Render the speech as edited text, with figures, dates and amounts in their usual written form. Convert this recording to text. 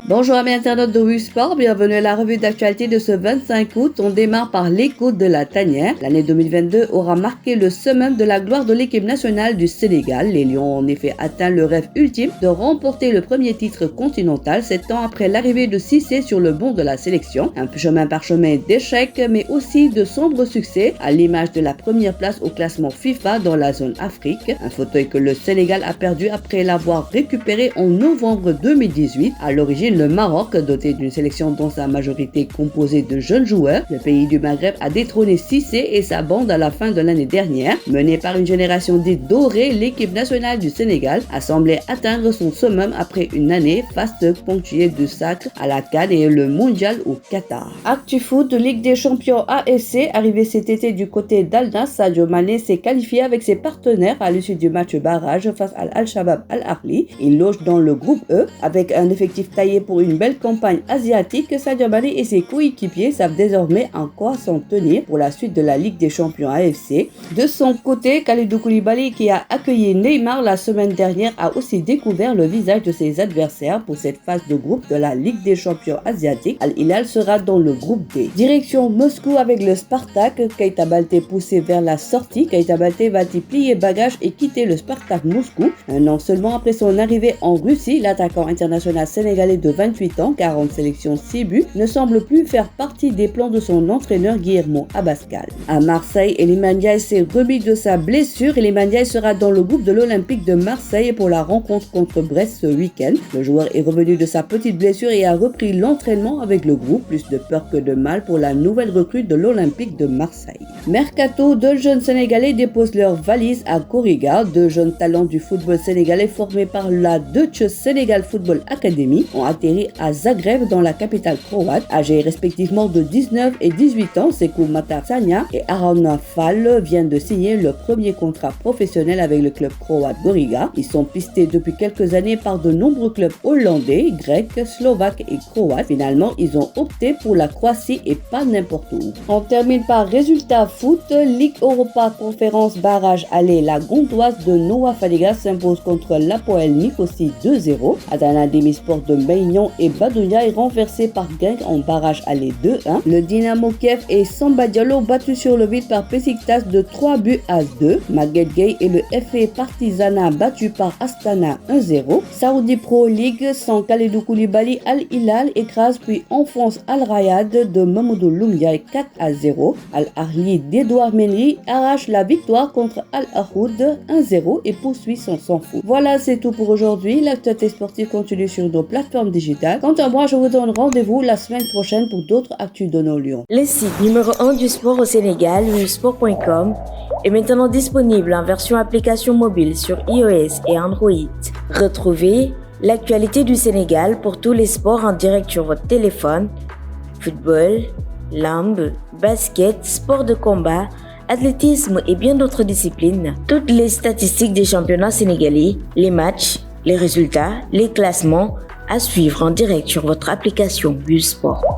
Bonjour amis internautes de Wii Sport, bienvenue à la revue d'actualité de ce 25 août. On démarre par l'écho de la tanière. L'année 2022 aura marqué le summum de la gloire de l'équipe nationale du Sénégal. Les Lions ont en effet atteint le rêve ultime de remporter le premier titre continental 7 ans après l'arrivée de Cissé sur le banc de la sélection. Un chemin parchemin d'échecs mais aussi de sombres succès à l'image de la première place au classement FIFA dans la zone Afrique. Un fauteuil que le Sénégal a perdu après l'avoir récupéré en novembre 2018. À l'origine, le Maroc, doté d'une sélection dont sa majorité composée de jeunes joueurs, le pays du Maghreb a détrôné Cissé et sa bande à la fin de l'année dernière. Menée par une génération dite dorée, l'équipe nationale du Sénégal a semblé atteindre son summum après une année faste ponctuée de sacres à la CAN et le mondial au Qatar. Actu foot de Ligue des champions AFC, arrivé cet été du côté d'Al-Nassr, Sadio Mané s'est qualifié avec ses partenaires à l'issue du match barrage face à Al-Shabab Al-Ahli. Il loge dans le groupe E avec un effectif taillé pour une belle campagne asiatique. Sadio Mané et ses coéquipiers savent désormais en quoi s'en tenir pour la suite de la Ligue des champions AFC. De son côté, Kalidou Koulibaly, qui a accueilli Neymar la semaine dernière, a aussi découvert le visage de ses adversaires pour cette phase de groupe de la Ligue des champions asiatiques. Al-Hilal sera dans le groupe D. Direction Moscou avec le Spartak. Keita Balté poussé vers la sortie. Keita Balté va-t-il plier bagages et quitter le Spartak Moscou? Un an seulement après son arrivée en Russie, l'attaquant international sénégalais de 28 ans, 40 sélections, 6 buts, ne semble plus faire partie des plans de son entraîneur Guillermo Abascal. À Marseille, Iliman Ndiaye s'est remis de sa blessure. Iliman Ndiaye sera dans le groupe de l'Olympique de Marseille pour la rencontre contre Brest ce week-end. Le joueur est revenu de sa petite blessure et a repris l'entraînement avec le groupe. Plus de peur que de mal pour la nouvelle recrue de l'Olympique de Marseille. Mercato, deux jeunes Sénégalais déposent leurs valises à Kuriga. Deux jeunes talents du football sénégalais formés par la Deutsche Sénégal Football Academy ont atterri à Zagreb dans la capitale croate. Âgés respectivement de 19 et 18 ans, Sekou Matar Sagna et Arona Fall viennent de signer leur premier contrat professionnel avec le club croate Goriga. Ils sont pistés depuis quelques années par de nombreux clubs hollandais, grecs, slovaques et croates. Finalement, ils ont opté pour la Croatie et pas n'importe où. On termine par résultat foot. Ligue Europa Conférence barrage aller. La Gondoise de Noah Fadiga s'impose contre l'Apoel Nicosie 2-0. Adana Demirspor de Maignan et Badounia est renversé par Genk en barrage aller 2-1. Le Dynamo Kiev et Samba Diallo battus sur le vide par Beşiktaş de 3-2. Maguette Gueye et le FA Partizana battu par Astana 1-0. Saudi Pro League sans Kalidou Koulibaly, Al-Hilal écrase puis enfonce Al-Rayad de Mamadou Loumia 4-0. Al-Ahli d'Edouard Mendy arrache la victoire contre Al-Ahoud 1-0 et poursuit son sans foot. Voilà, c'est tout pour aujourd'hui. L'actualité sportive continue sur nos plateformes digitales. Quant à moi, je vous donne rendez-vous la semaine prochaine pour d'autres actus de nos Lions. Le site numéro 1 du sport au Sénégal, wisport.com, est maintenant disponible en version application mobile sur iOS et Android. Retrouvez l'actualité du Sénégal pour tous les sports en direct sur votre téléphone. Football, lambe, basket, sport de combat, athlétisme et bien d'autres disciplines. Toutes les statistiques des championnats sénégalais, les matchs, les résultats, les classements à suivre en direct sur votre application Wii Sport.